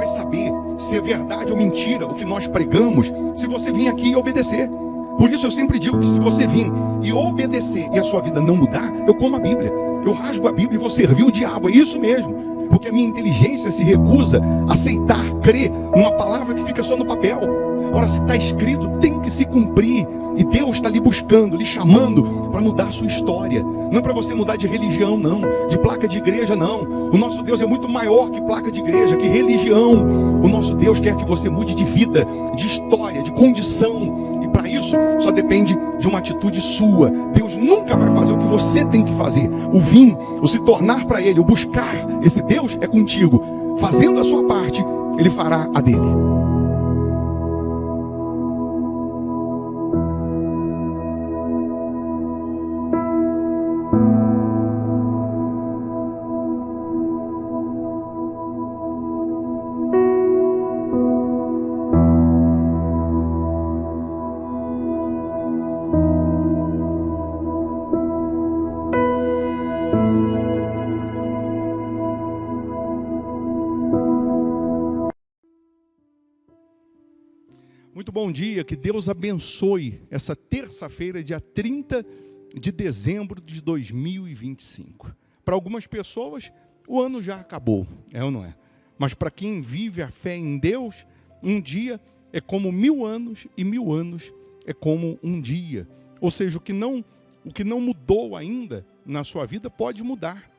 saber se é verdade ou mentira o que nós pregamos se você vir aqui e obedecer. Por isso eu sempre digo que se você vir e obedecer e a sua vida não mudar, eu como a Bíblia, eu rasgo a Bíblia e vou servir o diabo, é isso mesmo. Porque a minha inteligência se recusa a aceitar, crer numa palavra que fica só no papel. Ora, se está escrito, tem que se cumprir. E Deus está lhe buscando, lhe chamando para mudar a sua história. Não é para você mudar de religião, não. De placa de igreja, não. O nosso Deus é muito maior que placa de igreja, que religião. O nosso Deus quer que você mude de vida, de história, de condição. E para isso, só depende de uma atitude sua. Deus nunca vai fazer o que você tem que fazer. O vir, o se tornar para Ele, o buscar esse Deus é contigo. Fazendo a sua parte, Ele fará a dele. Muito bom dia, que Deus abençoe essa terça-feira, dia 30 de dezembro de 2025. Para algumas pessoas, o ano já acabou, é ou não é? Mas para quem vive a fé em Deus, um dia é como 1000 anos e 1000 anos é como um dia. Ou seja, o que não mudou ainda na sua vida pode mudar,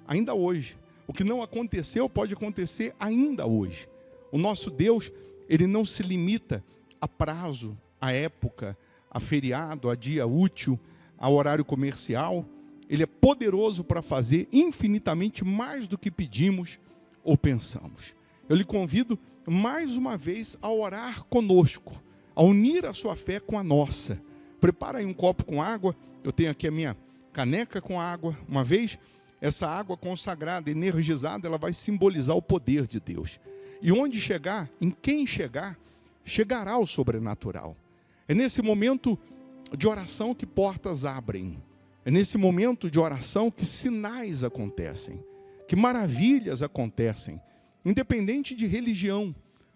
ainda hoje. O que não aconteceu pode acontecer ainda hoje. O nosso Deus, Ele não se limita a prazo, a época, a feriado, a dia útil, a horário comercial. Ele é poderoso para fazer infinitamente mais do que pedimos ou pensamos. Eu lhe convido mais uma vez a orar conosco, a unir a sua fé com a nossa. Prepara aí um copo com água, eu tenho aqui a minha caneca com água. Uma vez, essa água consagrada, energizada, ela vai simbolizar o poder de Deus. E onde chegar, em quem chegar, chegará o sobrenatural. É nesse momento de oração que portas abrem. É nesse momento de oração que sinais acontecem, que maravilhas acontecem, independente de religião.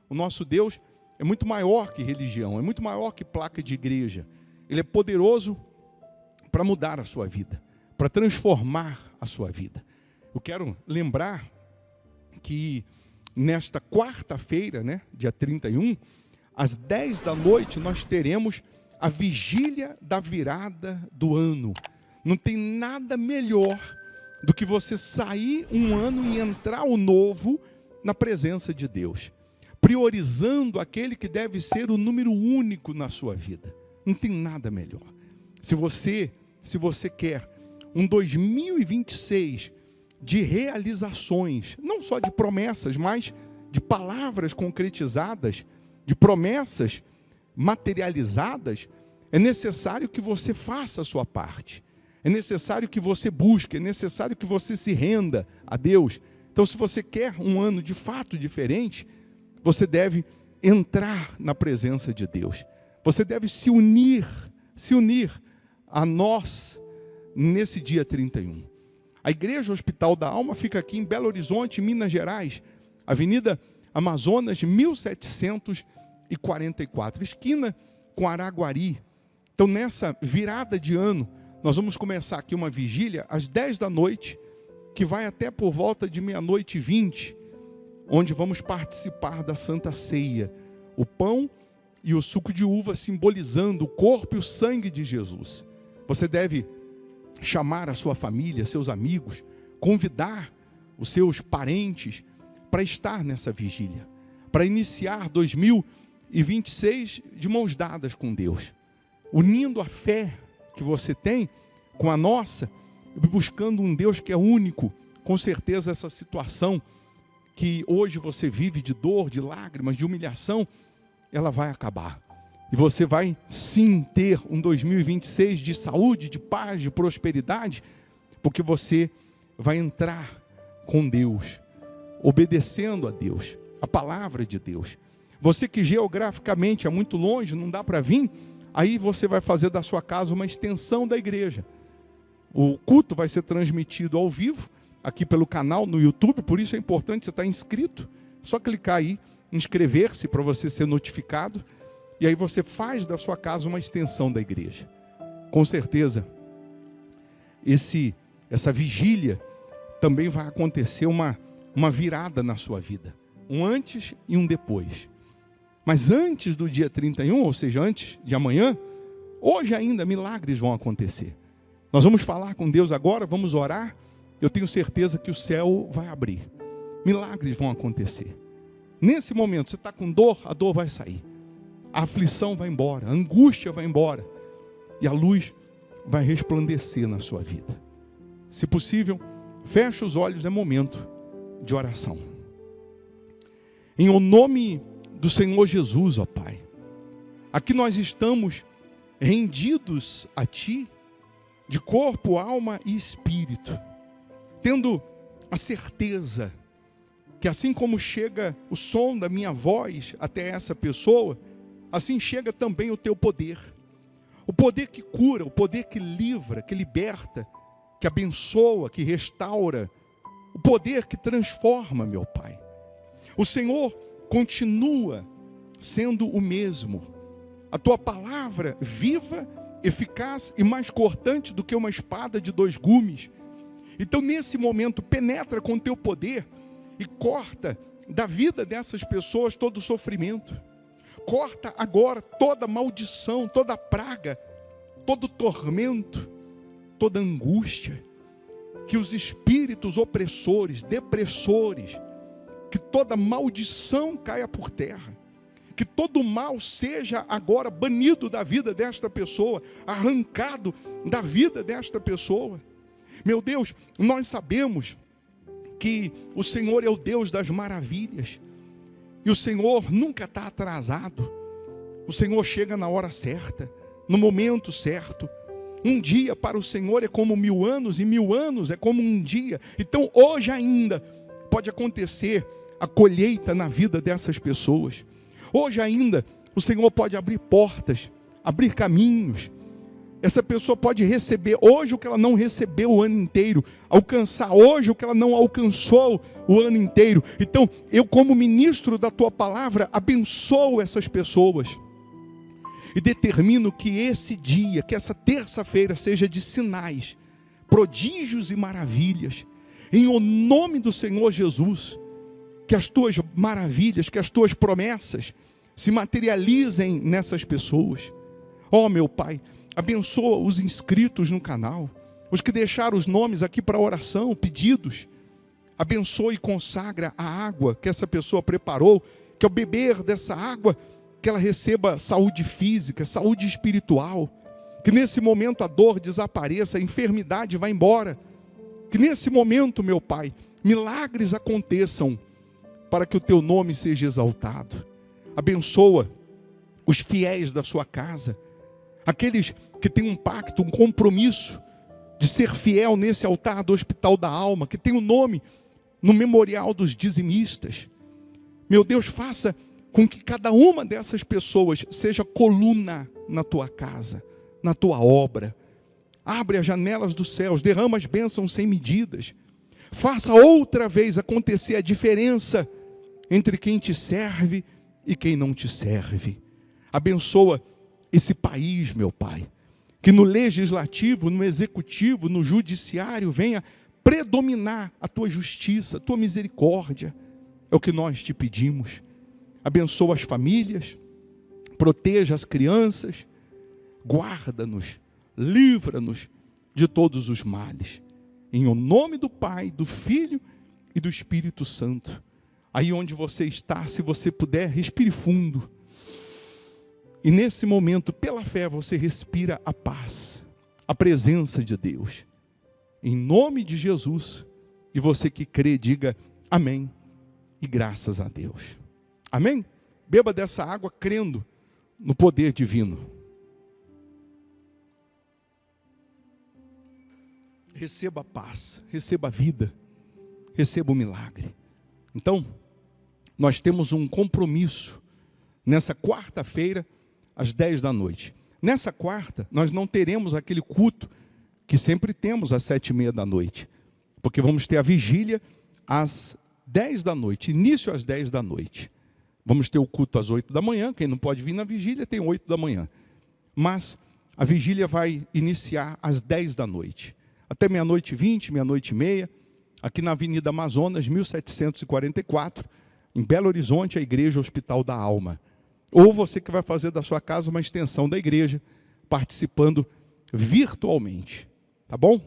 O nosso Deus é muito maior que religião, é muito maior que placa de igreja. Ele é poderoso para mudar a sua vida, para transformar a sua vida. Eu quero lembrar que nesta quarta-feira, dia 31, às 10 da noite, nós teremos a vigília da virada do ano. Não tem nada melhor do que você sair um ano e entrar o novo na presença de Deus, priorizando aquele que deve ser o número único na sua vida. Não tem nada melhor. Se você quer um 2026 de realizações, não só de promessas, mas de palavras concretizadas, de promessas materializadas, é necessário que você faça a sua parte. É necessário que você busque, é necessário que você se renda a Deus. Então, se você quer um ano de fato diferente, você deve entrar na presença de Deus. Você deve se unir a nós nesse dia 31. A Igreja Hospital da Alma fica aqui em Belo Horizonte, Minas Gerais, Avenida Amazonas, 1744, esquina com Araguari. Então, nessa virada de ano, nós vamos começar aqui uma vigília às 10 da noite, que vai até por volta de 00h20, onde vamos participar da Santa Ceia. O pão e o suco de uva simbolizando o corpo e o sangue de Jesus. Você deve chamar a sua família, seus amigos, convidar os seus parentes para estar nessa vigília, para iniciar 2026 de mãos dadas com Deus, unindo a fé que você tem com a nossa, buscando um Deus que é único. Com certeza essa situação que hoje você vive de dor, de lágrimas, de humilhação, ela vai acabar. E você vai sim ter um 2026 de saúde, de paz, de prosperidade, porque você vai entrar com Deus, obedecendo a Deus, a palavra de Deus. Você que geograficamente é muito longe, não dá para vir, aí você vai fazer da sua casa uma extensão da igreja. O culto vai ser transmitido ao vivo, aqui pelo canal no YouTube, por isso é importante você estar inscrito Só clicar aí, inscrever-se para você ser notificado, e aí você faz da sua casa uma extensão da igreja. Com certeza, essa vigília também vai acontecer uma virada na sua vida. Um antes e um depois. Mas antes do dia 31, ou seja, antes de amanhã, hoje ainda milagres vão acontecer. Nós vamos falar com Deus agora, vamos orar. Eu tenho certeza que o céu vai abrir. Milagres vão acontecer. Nesse momento, você está com dor, a dor vai sair. A aflição vai embora, a angústia vai embora. E a luz vai resplandecer na sua vida. Se possível, feche os olhos, é momento de oração. Em o nome do Senhor Jesus, ó Pai, aqui nós estamos rendidos a Ti, de corpo, alma e espírito, tendo a certeza que assim como chega o som da minha voz até essa pessoa, assim chega também o Teu poder. O poder que cura, o poder que livra, que liberta, que abençoa, que restaura, o poder que transforma, meu Pai. O Senhor continua sendo o mesmo. A Tua palavra viva, eficaz e mais cortante do que uma espada de 2 gumes. Então nesse momento penetra com Teu poder e corta da vida dessas pessoas todo o sofrimento. Corta agora toda maldição, toda praga, todo tormento, toda angústia. Que os espíritos opressores, depressores, que toda maldição caia por terra. Que todo mal seja agora banido da vida desta pessoa, arrancado da vida desta pessoa. Meu Deus, nós sabemos que o Senhor é o Deus das maravilhas. E o Senhor nunca está atrasado. O Senhor chega na hora certa, no momento certo. Um dia para o Senhor é como 1000 anos, e 1000 anos é como um dia. Então hoje ainda pode acontecer a colheita na vida dessas pessoas. Hoje ainda o Senhor pode abrir portas, abrir caminhos. Essa pessoa pode receber hoje o que ela não recebeu o ano inteiro, alcançar hoje o que ela não alcançou o ano inteiro. Então, eu como ministro da Tua palavra, abençoo essas pessoas. E determino que esse dia, que essa terça-feira seja de sinais, prodígios e maravilhas. Em o nome do Senhor Jesus, que as Tuas maravilhas, que as Tuas promessas se materializem nessas pessoas. Ó meu Pai, abençoa os inscritos no canal, os que deixaram os nomes aqui para oração, pedidos. Abençoa e consagra a água que essa pessoa preparou, que ao beber dessa água, que ela receba saúde física, saúde espiritual. Que nesse momento a dor desapareça, a enfermidade vá embora. Que nesse momento, meu Pai, milagres aconteçam para que o Teu nome seja exaltado. Abençoa os fiéis da sua casa, aqueles que têm um pacto, um compromisso de ser fiel nesse altar do Hospital da Alma, que tem o nome no memorial dos dizimistas. Meu Deus, faça com que cada uma dessas pessoas seja coluna na Tua casa, na Tua obra. Abre as janelas dos céus, derrama as bênçãos sem medidas. Faça outra vez acontecer a diferença entre quem Te serve e quem não Te serve. Abençoa esse país, meu Pai, que no legislativo, no executivo, no judiciário venha predominar a Tua justiça, a Tua misericórdia. É o que nós Te pedimos. Abençoa as famílias, proteja as crianças, guarda-nos, livra-nos de todos os males. Em o nome do Pai, do Filho e do Espírito Santo. Aí onde você está, se você puder, respire fundo. E nesse momento, pela fé, você respira a paz, a presença de Deus. Em nome de Jesus. E você que crê, diga amém e graças a Deus. Amém? Beba dessa água crendo no poder divino. Receba a paz, receba a vida, receba o milagre. Então, nós temos um compromisso nessa quarta-feira, às 10 da noite. Nessa quarta, nós não teremos aquele culto que sempre temos às 7:30 da noite, porque vamos ter a vigília às 10 da noite, início às 10 da noite. Vamos ter o culto às 8 da manhã, quem não pode vir na vigília tem 8 da manhã. Mas a vigília vai iniciar às 10 da noite, até meia-noite e 20, meia-noite e meia, aqui na Avenida Amazonas, 1744, em Belo Horizonte, a Igreja Hospital da Alma. Ou você que vai fazer da sua casa uma extensão da igreja, participando virtualmente, tá bom?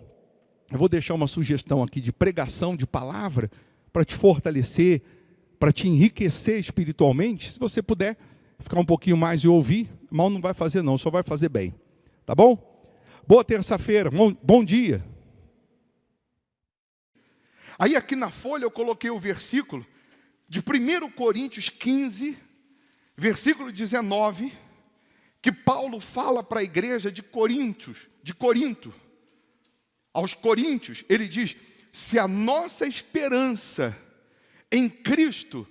Eu vou deixar uma sugestão aqui de pregação de palavra, para te fortalecer, para te enriquecer espiritualmente. Se você puder ficar um pouquinho mais e ouvir, mal não vai fazer não, só vai fazer bem, tá bom? Boa terça-feira, bom dia. Aí aqui na folha eu coloquei o versículo de 1 Coríntios 15, versículo 19, que Paulo fala para a igreja de Corinto. Aos coríntios, ele diz: se a nossa esperança em Cristo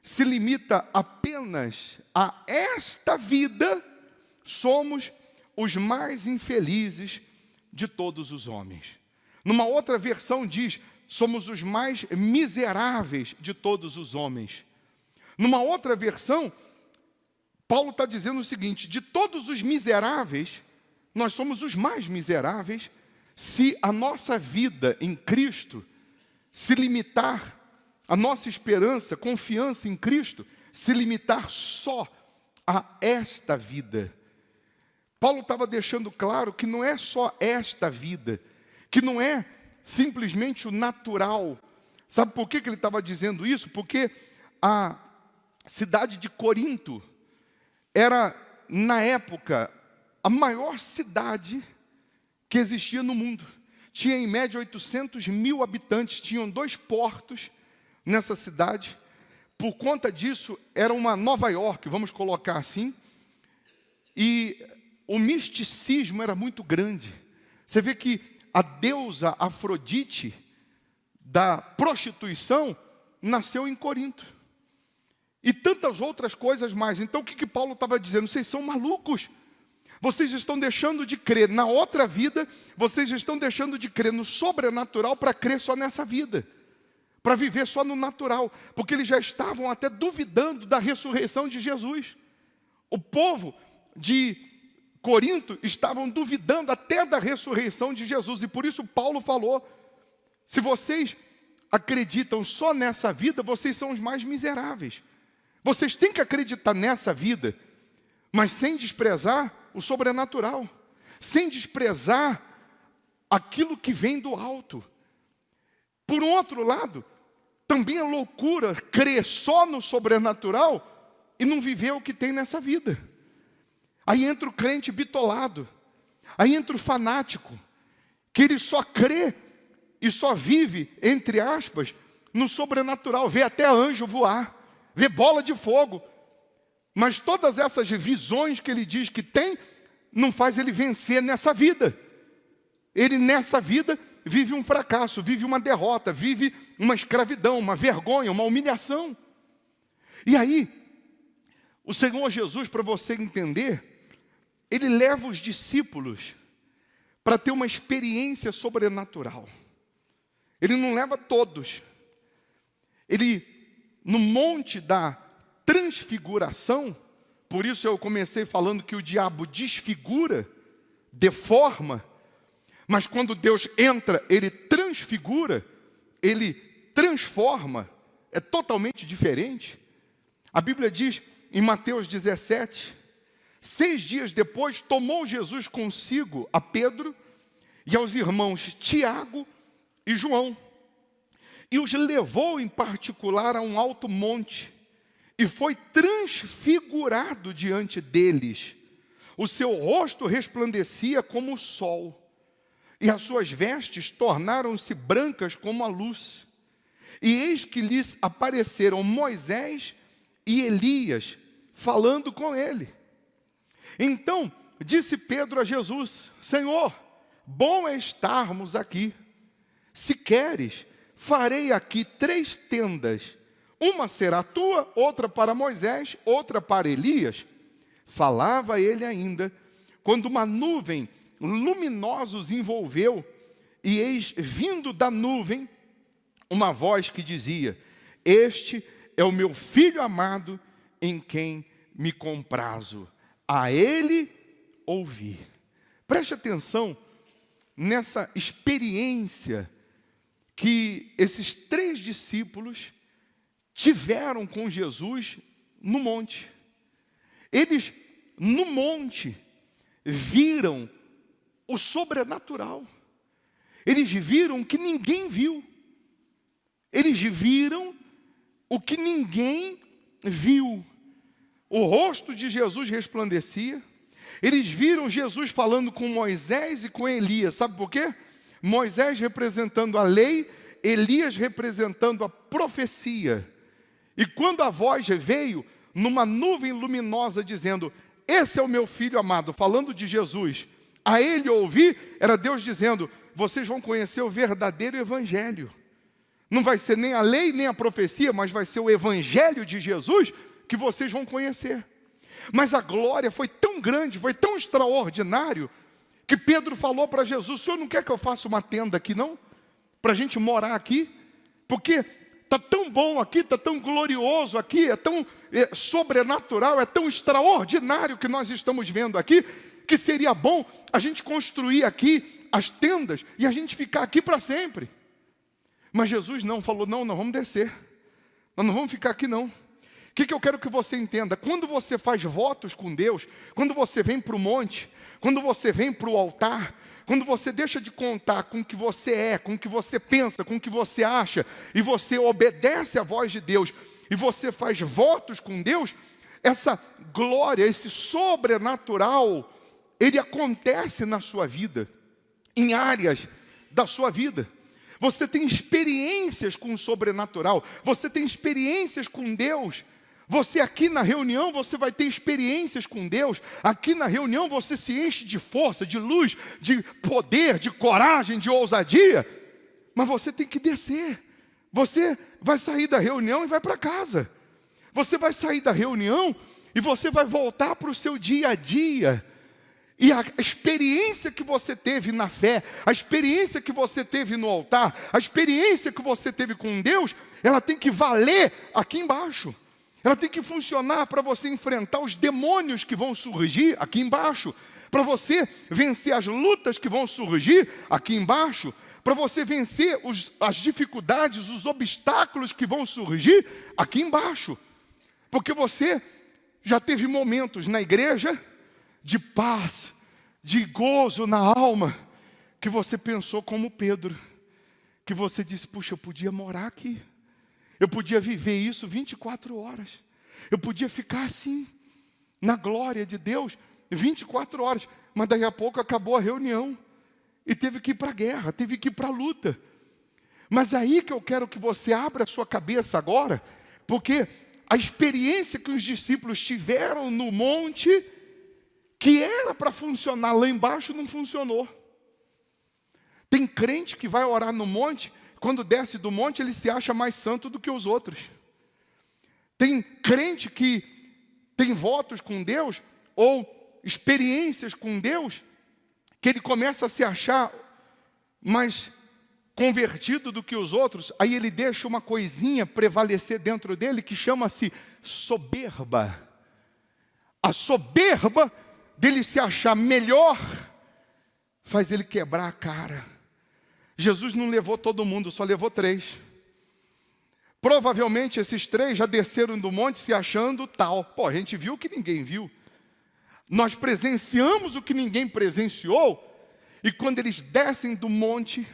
se limita apenas a esta vida, somos os mais infelizes de todos os homens. Numa outra versão diz: somos os mais miseráveis de todos os homens. Numa outra versão, Paulo está dizendo o seguinte: de todos os miseráveis, nós somos os mais miseráveis, se a nossa vida em Cristo se limitar, a nossa esperança, confiança em Cristo, se limitar só a esta vida. Paulo estava deixando claro que não é só esta vida, que não é simplesmente o natural. Sabe por que ele estava dizendo isso? Porque a cidade de Corinto era, na época, a maior cidade que existia no mundo. Tinha em média 800 mil habitantes, tinham 2 portos nessa cidade. Por conta disso, era uma Nova York, vamos colocar assim. E o misticismo era muito grande. Você vê que a deusa Afrodite, da prostituição, nasceu em Corinto. E tantas outras coisas mais. Então o que Paulo estava dizendo? Vocês são malucos. Vocês estão deixando de crer na outra vida, vocês estão deixando de crer no sobrenatural para crer só nessa vida, para viver só no natural, porque eles já estavam até duvidando da ressurreição de Jesus. O povo de Corinto estavam duvidando até da ressurreição de Jesus, e por isso Paulo falou: se vocês acreditam só nessa vida, vocês são os mais miseráveis. Vocês têm que acreditar nessa vida, mas sem desprezar o sobrenatural, sem desprezar aquilo que vem do alto. Por um outro lado, também é loucura crer só no sobrenatural e não viver o que tem nessa vida. Aí entra o crente bitolado, aí entra o fanático, que ele só crê e só vive, entre aspas, no sobrenatural, vê até anjo voar, vê bola de fogo, mas todas essas visões que ele diz que tem, não faz ele vencer nessa vida. Ele nessa vida vive um fracasso, vive uma derrota, vive uma escravidão, uma vergonha, uma humilhação. E aí, o Senhor Jesus, para você entender, ele leva os discípulos para ter uma experiência sobrenatural. Ele não leva todos. Ele, no monte da transfiguração, por isso eu comecei falando que o diabo desfigura, deforma, mas quando Deus entra, ele transfigura, ele transforma, é totalmente diferente. A Bíblia diz em Mateus 17, 6 dias depois, tomou Jesus consigo a Pedro e aos irmãos Tiago e João, e os levou em particular a um alto monte, e foi transfigurado diante deles. O seu rosto resplandecia como o sol, e as suas vestes tornaram-se brancas como a luz. E eis que lhes apareceram Moisés e Elias, falando com ele. Então disse Pedro a Jesus: Senhor, bom é estarmos aqui. Se queres, farei aqui 3 tendas. Uma será tua, outra para Moisés, outra para Elias. Falava ele ainda, quando uma nuvem luminosa os envolveu, e eis, vindo da nuvem, uma voz que dizia: este é o meu filho amado, em quem me comprazo. A ele ouvi. Preste atenção nessa experiência que esses 3 discípulos tiveram com Jesus no monte. Eles, no monte, viram o sobrenatural. Eles viram o que ninguém viu. Eles viram o que ninguém viu. O rosto de Jesus resplandecia. Eles viram Jesus falando com Moisés e com Elias. Sabe por quê? Moisés representando a lei, Elias representando a profecia. E quando a voz veio numa nuvem luminosa dizendo: esse é o meu filho amado, falando de Jesus, a ele ouvi, era Deus dizendo: vocês vão conhecer o verdadeiro evangelho. Não vai ser nem a lei nem a profecia, mas vai ser o evangelho de Jesus que vocês vão conhecer. Mas a glória foi tão grande, foi tão extraordinário, que Pedro falou para Jesus: o senhor não quer que eu faça uma tenda aqui não? Para a gente morar aqui? Porque está tão bom aqui, está tão glorioso aqui, é tão sobrenatural, é tão extraordinário que nós estamos vendo aqui, que seria bom a gente construir aqui as tendas e a gente ficar aqui para sempre. Mas Jesus não, falou: não, nós vamos descer, nós não vamos ficar aqui não. O que eu quero que você entenda? Quando você faz votos com Deus, quando você vem para o monte, quando você vem para o altar, quando você deixa de contar com o que você é, com o que você pensa, com o que você acha, e você obedece à voz de Deus, e você faz votos com Deus, essa glória, esse sobrenatural, ele acontece na sua vida, em áreas da sua vida. Você tem experiências com o sobrenatural, você tem experiências com Deus. Você aqui na reunião, você vai ter experiências com Deus. Aqui na reunião você se enche de força, de luz, de poder, de coragem, de ousadia. Mas você tem que descer. Você vai sair da reunião e vai para casa. Você vai sair da reunião e você vai voltar para o seu dia a dia. E a experiência que você teve na fé, a experiência que você teve no altar, a experiência que você teve com Deus, ela tem que valer aqui embaixo. Ela tem que funcionar para você enfrentar os demônios que vão surgir aqui embaixo, para você vencer as lutas que vão surgir aqui embaixo, para você vencer as dificuldades, os obstáculos que vão surgir aqui embaixo. Porque você já teve momentos na igreja de paz, de gozo na alma, que você pensou como Pedro, que você disse: puxa, eu podia morar aqui. Eu podia viver isso 24 horas. Eu podia ficar assim, na glória de Deus, 24 horas. Mas daqui a pouco acabou a reunião. E teve que ir para a guerra, teve que ir para a luta. Mas aí que eu quero que você abra a sua cabeça agora, porque a experiência que os discípulos tiveram no monte, que era para funcionar lá embaixo, não funcionou. Tem crente que vai orar no monte, quando desce do monte, ele se acha mais santo do que os outros. Tem crente que tem votos com Deus, ou experiências com Deus, que ele começa a se achar mais convertido do que os outros, aí ele deixa uma coisinha prevalecer dentro dele, que chama-se soberba. A soberba dele se achar melhor, faz ele quebrar a cara. Jesus não levou todo mundo, só levou 3. Provavelmente esses 3 já desceram do monte se achando tal. Pô, a gente viu o que ninguém viu. Nós presenciamos o que ninguém presenciou. E quando eles descem do monte,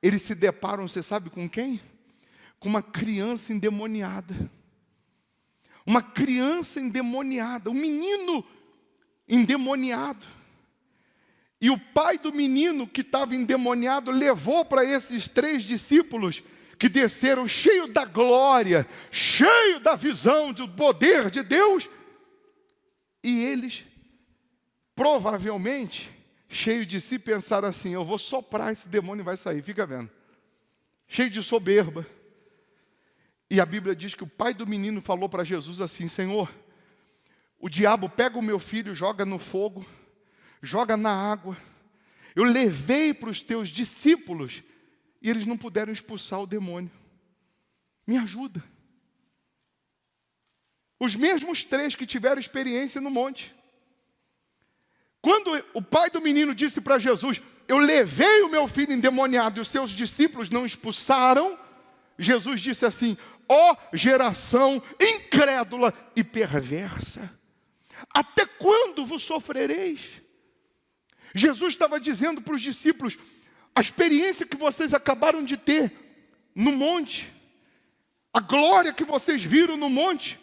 eles se deparam, você sabe com quem? Com uma criança endemoniada. Uma criança endemoniada, um menino endemoniado. E o pai do menino que estava endemoniado levou para esses 3 discípulos que desceram cheio da glória, cheio da visão do poder de Deus. E eles, provavelmente, cheios de si, pensaram assim: eu vou soprar, esse demônio vai sair, fica vendo. Cheio de soberba. E a Bíblia diz que o pai do menino falou para Jesus assim: Senhor, o diabo pega o meu filho, joga no fogo, joga na água. Eu levei para os teus discípulos e eles não puderam expulsar o demônio. Me ajuda. Os mesmos 3 que tiveram experiência no monte. Quando o pai do menino disse para Jesus, eu levei o meu filho endemoniado e os seus discípulos não expulsaram, Jesus disse assim, ó geração incrédula e perversa, até quando vos sofrereis? Jesus estava dizendo para os discípulos, a experiência que vocês acabaram de ter no monte, a glória que vocês viram no monte,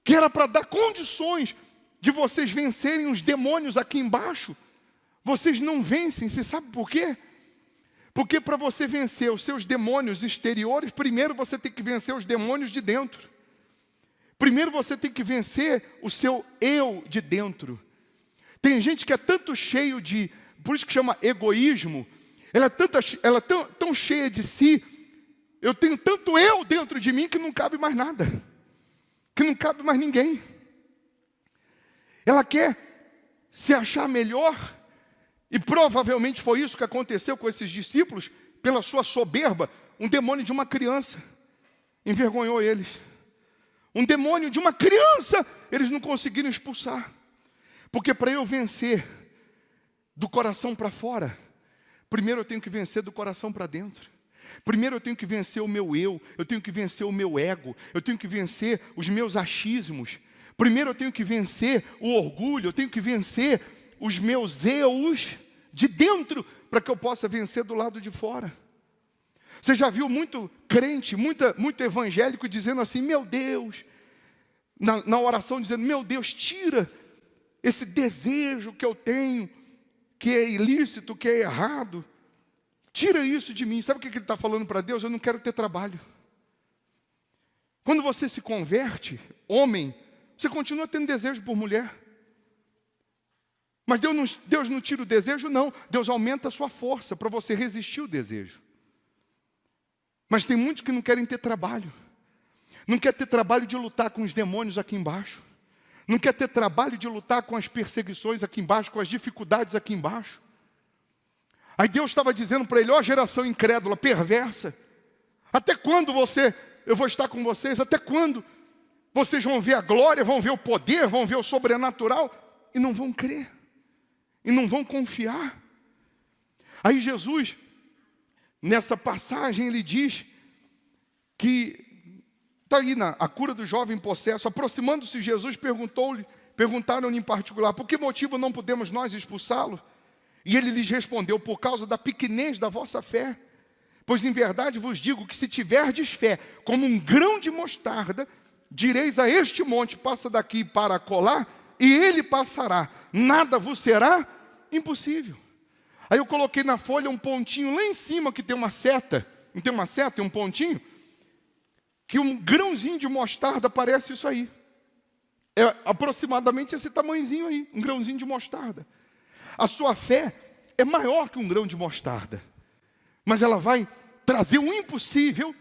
que era para dar condições de vocês vencerem os demônios aqui embaixo, vocês não vencem. Você sabe por quê? Porque para você vencer os seus demônios exteriores, primeiro você tem que vencer os demônios de dentro. Primeiro você tem que vencer o seu eu de dentro. Tem gente que é tanto cheio de, por isso que chama egoísmo, ela é tão cheia de si, eu tenho tanto eu dentro de mim que não cabe mais nada, que não cabe mais ninguém. Ela quer se achar melhor, e provavelmente foi isso que aconteceu com esses discípulos, pela sua soberba, um demônio de uma criança envergonhou eles. Um demônio de uma criança, eles não conseguiram expulsar. Porque para eu vencer do coração para fora, primeiro eu tenho que vencer do coração para dentro. Primeiro eu tenho que vencer o meu eu tenho que vencer o meu ego, eu tenho que vencer os meus achismos. Primeiro eu tenho que vencer o orgulho, eu tenho que vencer os meus eus de dentro, para que eu possa vencer do lado de fora. Você já viu muito crente, muito evangélico dizendo assim, meu Deus, na oração dizendo, meu Deus, tira esse desejo que eu tenho, que é ilícito, que é errado, tira isso de mim. Sabe o que ele está falando para Deus? Eu não quero ter trabalho. Quando você se converte, homem, você continua tendo desejo por mulher. Mas Deus não tira o desejo, não. Deus aumenta a sua força para você resistir ao desejo. Mas tem muitos que não querem ter trabalho. Não quer ter trabalho de lutar com os demônios aqui embaixo. Não quer ter trabalho de lutar com as perseguições aqui embaixo, com as dificuldades aqui embaixo. Aí Deus estava dizendo para ele, ó geração incrédula, perversa, até quando eu vou estar com vocês? Até quando vocês vão ver a glória, vão ver o poder, vão ver o sobrenatural e não vão crer, e não vão confiar? Aí Jesus, nessa passagem, ele diz que, está aí a cura do jovem possesso, aproximando-se Jesus, perguntaram-lhe em particular, por que motivo não podemos nós expulsá-lo? E ele lhes respondeu, por causa da pequenez da vossa fé. Pois em verdade vos digo que se tiverdes fé, como um grão de mostarda, direis a este monte, passa daqui para acolá, e ele passará, nada vos será impossível. Aí eu coloquei na folha um pontinho lá em cima, que tem uma seta, não tem uma seta, tem um pontinho, que um grãozinho de mostarda parece isso aí. É aproximadamente esse tamanhozinho aí, um grãozinho de mostarda. A sua fé é maior que um grão de mostarda, mas ela vai trazer o impossível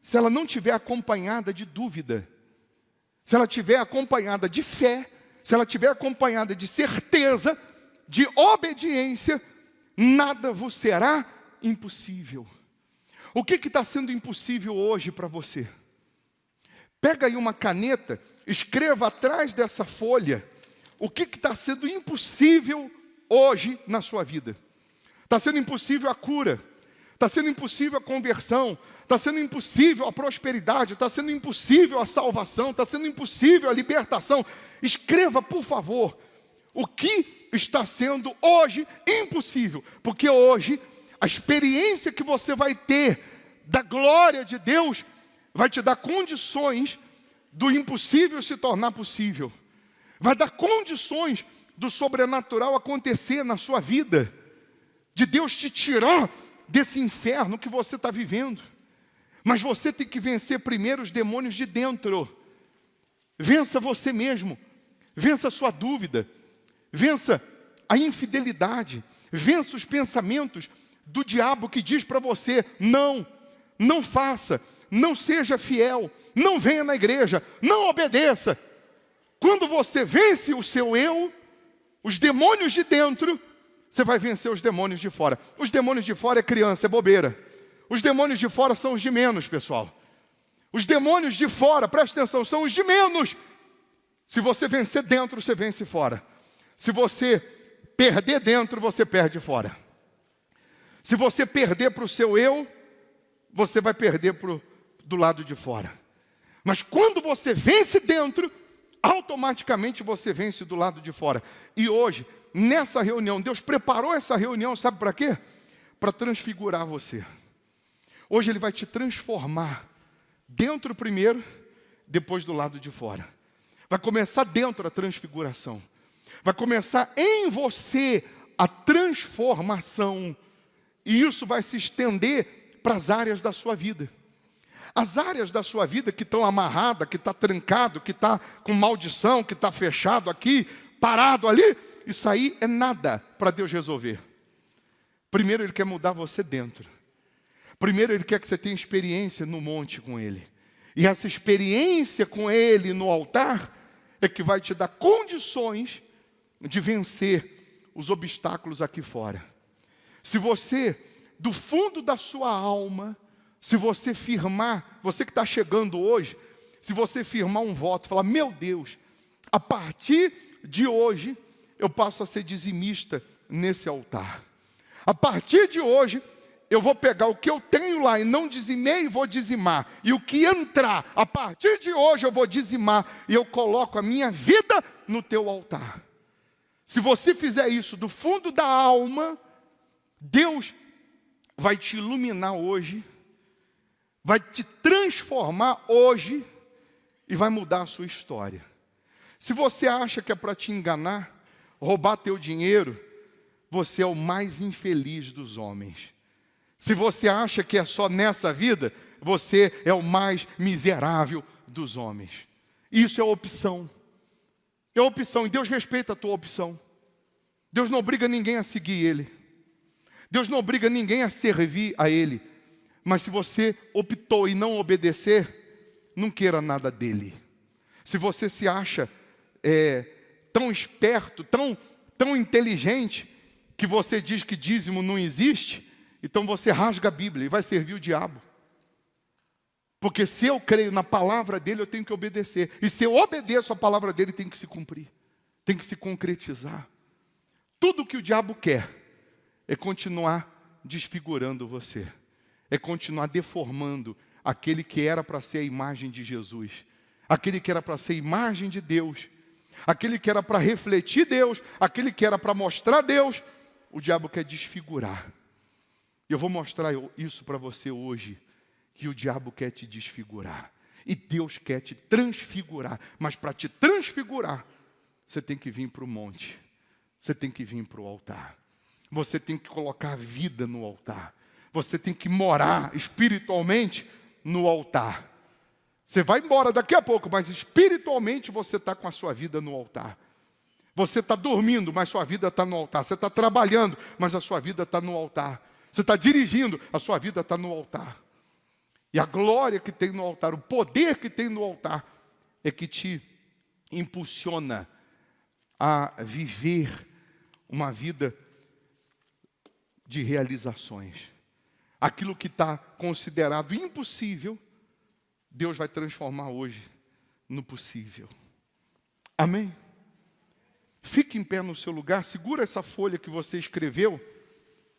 se ela não estiver acompanhada de dúvida, se ela estiver acompanhada de fé, se ela estiver acompanhada de certeza, de obediência, nada vos será impossível. O que está sendo impossível hoje para você? Pega aí uma caneta, escreva atrás dessa folha o que está sendo impossível hoje na sua vida. Está sendo impossível a cura, está sendo impossível a conversão, está sendo impossível a prosperidade, está sendo impossível a salvação, está sendo impossível a libertação. Escreva, por favor, o que está sendo hoje impossível, porque hoje a experiência que você vai ter da glória de Deus vai te dar condições do impossível se tornar possível, vai dar condições do sobrenatural acontecer na sua vida, de Deus te tirar desse inferno que você está vivendo. Mas você tem que vencer primeiro os demônios de dentro. Vença você mesmo, vença a sua dúvida, vença a infidelidade, vença os pensamentos do diabo que diz para você, não faça, não seja fiel, não venha na igreja, não obedeça. Quando você vence o seu eu, os demônios de dentro, você vai vencer os demônios de fora. Os demônios de fora é criança, é bobeira. Os demônios de fora são os de menos, pessoal. Os demônios de fora, presta atenção, são os de menos. Se você vencer dentro, você vence fora. Se você perder dentro, você perde fora. Se você perder para o seu eu, você vai perder do lado de fora. Mas quando você vence dentro, automaticamente você vence do lado de fora. E hoje, nessa reunião, Deus preparou essa reunião, sabe para quê? Para transfigurar você. Hoje Ele vai te transformar dentro primeiro, depois do lado de fora. Vai começar dentro a transfiguração. Vai começar em você a transformação. E isso vai se estender para as áreas da sua vida. As áreas da sua vida que estão amarradas, que está trancado, que está com maldição, que está fechado aqui, parado ali, isso aí é nada para Deus resolver. Primeiro Ele quer mudar você dentro. Primeiro Ele quer que você tenha experiência no monte com Ele. E essa experiência com Ele no altar é que vai te dar condições de vencer os obstáculos aqui fora. Se você, do fundo da sua alma, se você firmar, você que está chegando hoje, se você firmar um voto, falar, meu Deus, a partir de hoje, eu passo a ser dizimista nesse altar. A partir de hoje, eu vou pegar o que eu tenho lá e não dizimei e vou dizimar. E o que entrar, a partir de hoje eu vou dizimar. E eu coloco a minha vida no teu altar. Se você fizer isso do fundo da alma, Deus vai te iluminar hoje, vai te transformar hoje e vai mudar a sua história. Se você acha que é para te enganar, roubar teu dinheiro, você é o mais infeliz dos homens. Se você acha que é só nessa vida, você é o mais miserável dos homens. Isso é opção. É opção, e Deus respeita a tua opção. Deus não obriga ninguém a seguir Ele. Deus não obriga ninguém a servir a Ele. Mas se você optou em não obedecer, não queira nada dEle. Se você se acha tão esperto, tão inteligente, que você diz que dízimo não existe, então você rasga a Bíblia e vai servir o diabo. Porque se eu creio na palavra dele, eu tenho que obedecer. E se eu obedeço a palavra dele, tem que se cumprir. Tem que se concretizar. Tudo que o diabo quer é continuar desfigurando você. É continuar deformando aquele que era para ser a imagem de Jesus. Aquele que era para ser a imagem de Deus. Aquele que era para refletir Deus. Aquele que era para mostrar Deus. O diabo quer desfigurar. Eu vou mostrar isso para você hoje, que o diabo quer te desfigurar. E Deus quer te transfigurar. Mas para te transfigurar, você tem que vir para o monte. Você tem que vir para o altar. Você tem que colocar a vida no altar. Você tem que morar espiritualmente no altar. Você vai embora daqui a pouco, mas espiritualmente você está com a sua vida no altar. Você está dormindo, mas sua vida está no altar. Você está trabalhando, mas a sua vida está no altar. Você está dirigindo, a sua vida está no altar. E a glória que tem no altar, o poder que tem no altar, é que te impulsiona a viver uma vida de realizações. Aquilo que está considerado impossível, Deus vai transformar hoje no possível. Amém? Fique em pé no seu lugar, segura essa folha que você escreveu.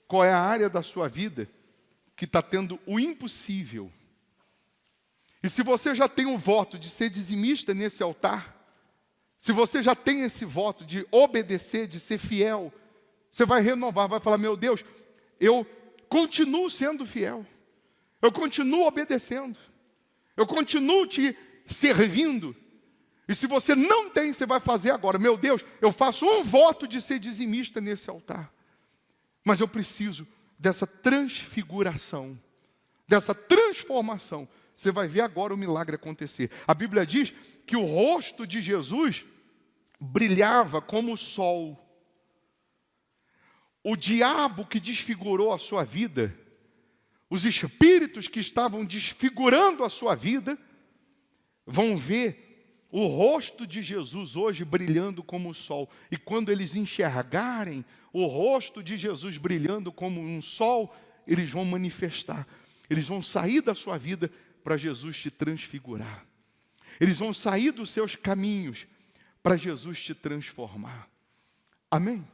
Qual é a área da sua vida que está tendo o impossível? E se você já tem um voto de ser dizimista nesse altar, se você já tem esse voto de obedecer, de ser fiel, você vai renovar, vai falar, meu Deus, eu continuo sendo fiel, eu continuo obedecendo, eu continuo te servindo. E se você não tem, você vai fazer agora, meu Deus, eu faço um voto de ser dizimista nesse altar. Mas eu preciso dessa transfiguração, dessa transformação. Você vai ver agora o milagre acontecer. A Bíblia diz que o rosto de Jesus brilhava como o sol. O diabo que desfigurou a sua vida, os espíritos que estavam desfigurando a sua vida, vão ver o rosto de Jesus hoje brilhando como o sol. E quando eles enxergarem o rosto de Jesus brilhando como um sol, eles vão manifestar. Eles vão sair da sua vida para Jesus te transfigurar. Eles vão sair dos seus caminhos para Jesus te transformar. Amém?